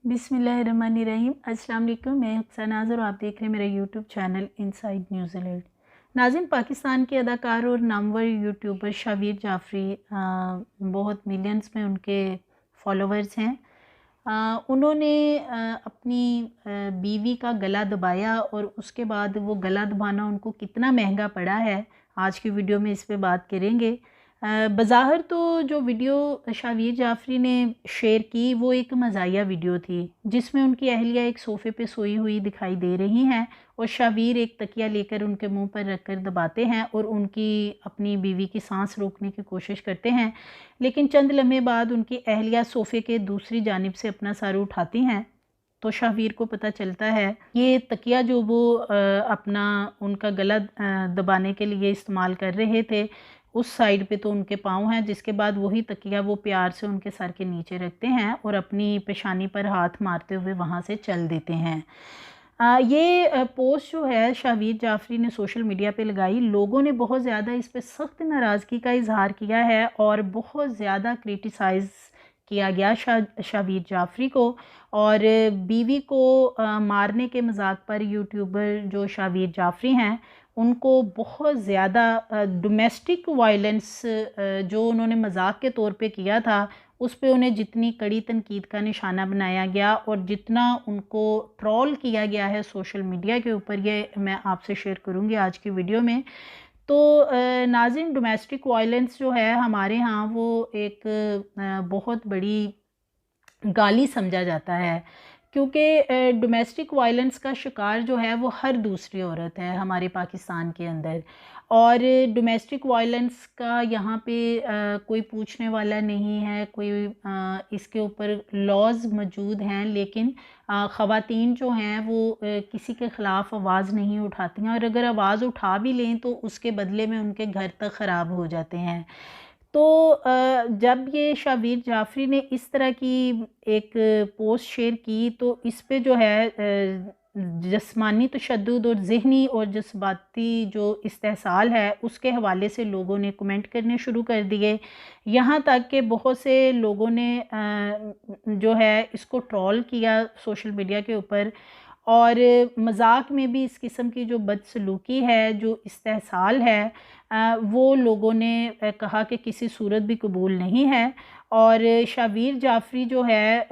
बिस्मिल्लाहिर्रहमानिर्रहीम। अस्सलाम वालेकुम। मैं हुक्सा नाज़र और आप देख रहे हैं मेरा यूट्यूब चैनल इनसाइड न्यूज़ीलैंड। नाज़रीन, पाकिस्तान के अदाकार और नामवर यूट्यूबर शावीर जाफ़री बहुत मिलियंस में उनके फॉलोवर्स हैं। उन्होंने अपनी बीवी का गला दबाया और उसके बाद वो गला दबाना उनको कितना महंगा पड़ा है, आज की वीडियो में इस पे बात करेंगे। बज़ाहिर तो जो वीडियो शावीर जाफ़री ने शेयर की वो एक मज़ाहिया वीडियो थी, जिसमें उनकी अहलिया एक सोफ़े पे सोई हुई दिखाई दे रही हैं और शावीर एक तकिया लेकर उनके मुंह पर रखकर दबाते हैं और उनकी अपनी बीवी की सांस रोकने की कोशिश करते हैं। लेकिन चंद लम्हे बाद उनकी अहलिया सोफ़े के दूसरी जानिब से अपना सर उठाती हैं तो शावीर को पता चलता है ये तकिया जो वो अपना उनका गला दबाने के लिए इस्तेमाल कर रहे थे, उस साइड पे तो उनके पाँव हैं, जिसके बाद वही तकिया वो प्यार से उनके सर के नीचे रखते हैं और अपनी पेशानी पर हाथ मारते हुए वहाँ से चल देते हैं। ये पोस्ट जो है शावीर जाफ़री ने सोशल मीडिया पे लगाई। लोगों ने बहुत ज़्यादा इस पे सख्त नाराज़गी का इजहार किया है और बहुत ज़्यादा क्रिटिसाइज़ किया गया शावीर जाफ़री को। और बीवी को मारने के मजाक पर यूट्यूबर जो शावीर जाफ़री हैं उनको बहुत ज़्यादा डोमेस्टिक वायलेंस जो उन्होंने मजाक के तौर पे किया था, उस पे उन्हें जितनी कड़ी तनकीद का निशाना बनाया गया और जितना उनको ट्रोल किया गया है सोशल मीडिया के ऊपर, ये मैं आपसे शेयर करूँगी आज की वीडियो में। तो नाज़रीन, डोमेस्टिक वायलेंस जो है हमारे यहाँ वो एक बहुत बड़ी गाली समझा जाता है, क्योंकि डोमेस्टिक वायलेंस का शिकार जो है वो हर दूसरी औरत है हमारे पाकिस्तान के अंदर। और डोमेस्टिक वायलेंस का यहाँ पे कोई पूछने वाला नहीं है, कोई इसके ऊपर लॉज मौजूद हैं, लेकिन ख़वातीन जो हैं वो किसी के ख़िलाफ़ आवाज़ नहीं उठाती हैं और अगर आवाज़ उठा भी लें तो उसके बदले में उनके घर तक ख़राब हो जाते हैं। तो जब ये शावीर जाफ़री ने इस तरह की एक पोस्ट शेयर की तो इस पे जो है जिस्मानी तशद्दुद और ज़हनी और जज्बाती जो इस्तेहसाल है उसके हवाले से लोगों ने कमेंट करने शुरू कर दिए। यहाँ तक कि बहुत से लोगों ने जो है इसको ट्रोल किया सोशल मीडिया के ऊपर और मजाक में भी इस किस्म की जो बदसलूकी है, जो इस्तेहसाल है, वो लोगों ने कहा कि किसी सूरत भी कबूल नहीं है। और शावीर जाफ़री जो है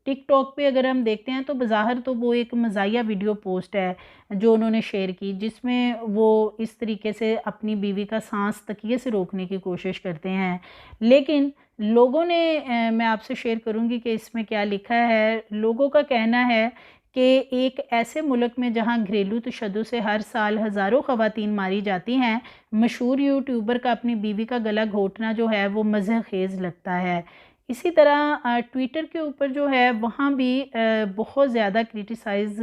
टिकटॉक पे अगर हम देखते हैं तो बज़ाहिर तो वो एक मज़ाहिया वीडियो पोस्ट है जो उन्होंने शेयर की, जिसमें वो इस तरीके से अपनी बीवी का सांस तकिए से रोकने की कोशिश करते हैं। लेकिन लोगों ने मैं आपसे शेयर करूंगी कि इसमें क्या लिखा है। लोगों का कहना है कि एक ऐसे मुल्क में जहां घरेलू तशद्दुद से हर साल हज़ारों ख़वातीन मारी जाती हैं, मशहूर यूट्यूबर का अपनी बीवी का गला घोंटना जो है वो मज़ह खेज़ लगता है। इसी तरह ट्विटर के ऊपर जो है वहाँ भी बहुत ज़्यादा क्रिटिसाइज़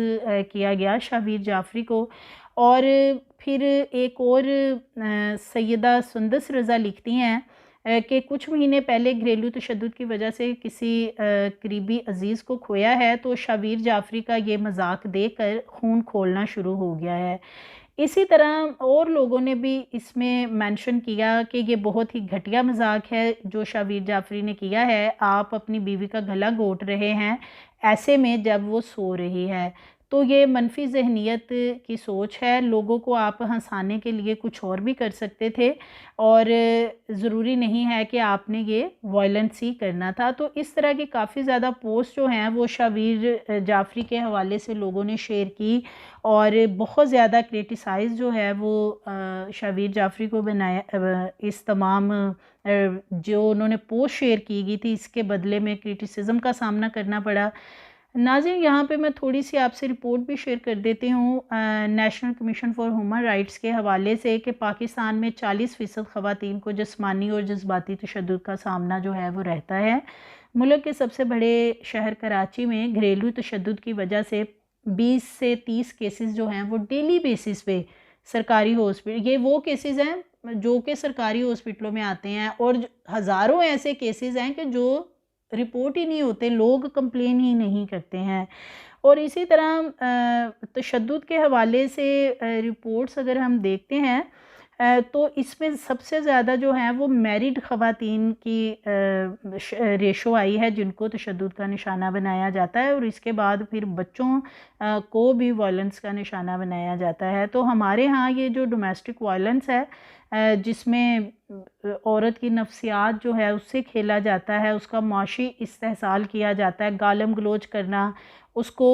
किया गया शावीर जाफ़री को। और फिर एक और सैयदा सुंदस रज़ा लिखती हैं कि कुछ महीने पहले घरेलू तशद्दुद की वजह से किसी करीबी अजीज़ को खोया है तो शावीर जाफ़री का ये मजाक देखकर खून खोलना शुरू हो गया है। इसी तरह और लोगों ने भी इसमें मेंशन किया कि ये बहुत ही घटिया मजाक है जो शावीर जाफ़री ने किया है। आप अपनी बीवी का गला घोंट रहे हैं ऐसे में जब वो सो रही है, तो ये मनफी जहनीत की सोच है। लोगों को आप हंसाने के लिए कुछ और भी कर सकते थे और ज़रूरी नहीं है कि आपने ये वायलेंस ही करना था। तो इस तरह की काफ़ी ज़्यादा पोस्ट जो हैं वो शावीर जाफ़री के हवाले से लोगों ने शेयर की और बहुत ज़्यादा क्रिटिसाइज़ जो है वो शावीर जाफ़री को बनाया। इस तमाम जो उन्होंने पोस्ट शेयर की गई थी इसके बदले में क्रिटिसिज्म का सामना करना पड़ा। नाज़रीन, यहाँ पे मैं थोड़ी सी आपसे रिपोर्ट भी शेयर कर देती हूँ national commission for human rights के हवाले से कि पाकिस्तान में 40% ख़वातीन को जिस्मानी और जज्बाती तशद्दुद का सामना जो है वो रहता है। मुल्क के सबसे बड़े शहर कराची में घरेलू तशद्दुद की वजह से 20 से 30 केसेस जो हैं वो डेली बेसिस पे सरकारी हॉस्पिटल, ये वो केसेस हैं जो कि सरकारी हॉस्पिटलों में आते हैं और हज़ारों ऐसे केसेस हैं कि जो रिपोर्ट ही नहीं होते, लोग कंप्लेन ही नहीं करते हैं। और इसी तरह तशद्दुद के हवाले से रिपोर्ट्स अगर हम देखते हैं तो इसमें सबसे ज़्यादा जो है वो मैरिड ख़वातीन की रेशो आई है जिनको तशद्दुद का निशाना बनाया जाता है, और इसके बाद फिर बच्चों को भी वायलेंस का निशाना बनाया जाता है। तो हमारे यहाँ ये जो डोमेस्टिक वायलेंस है जिसमें औरत की नफ्सियात जो है उससे खेला जाता है, उसका माशी इस्तेहसाल किया जाता है, गालम गलोच करना, उसको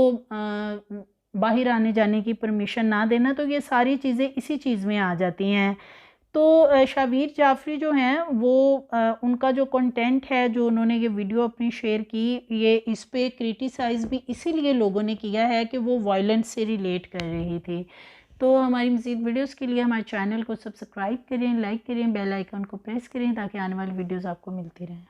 बाहर आने जाने की परमिशन ना देना, तो ये सारी चीज़ें इसी चीज़ में आ जाती हैं। तो शबीर जाफ़री जो हैं वो उनका जो कंटेंट है, जो उन्होंने ये वीडियो अपनी शेयर की, ये इस पे क्रिटिसाइज़ भी इसीलिए लोगों ने किया है कि वो वायलेंस से रिलेट कर रही थी। तो हमारी मज़ीद वीडियोस के लिए हमारे चैनल को सब्सक्राइब करें, लाइक करें, बेल आइकन को प्रेस करें ताकि आने वाली वीडियोस आपको मिलती रहें।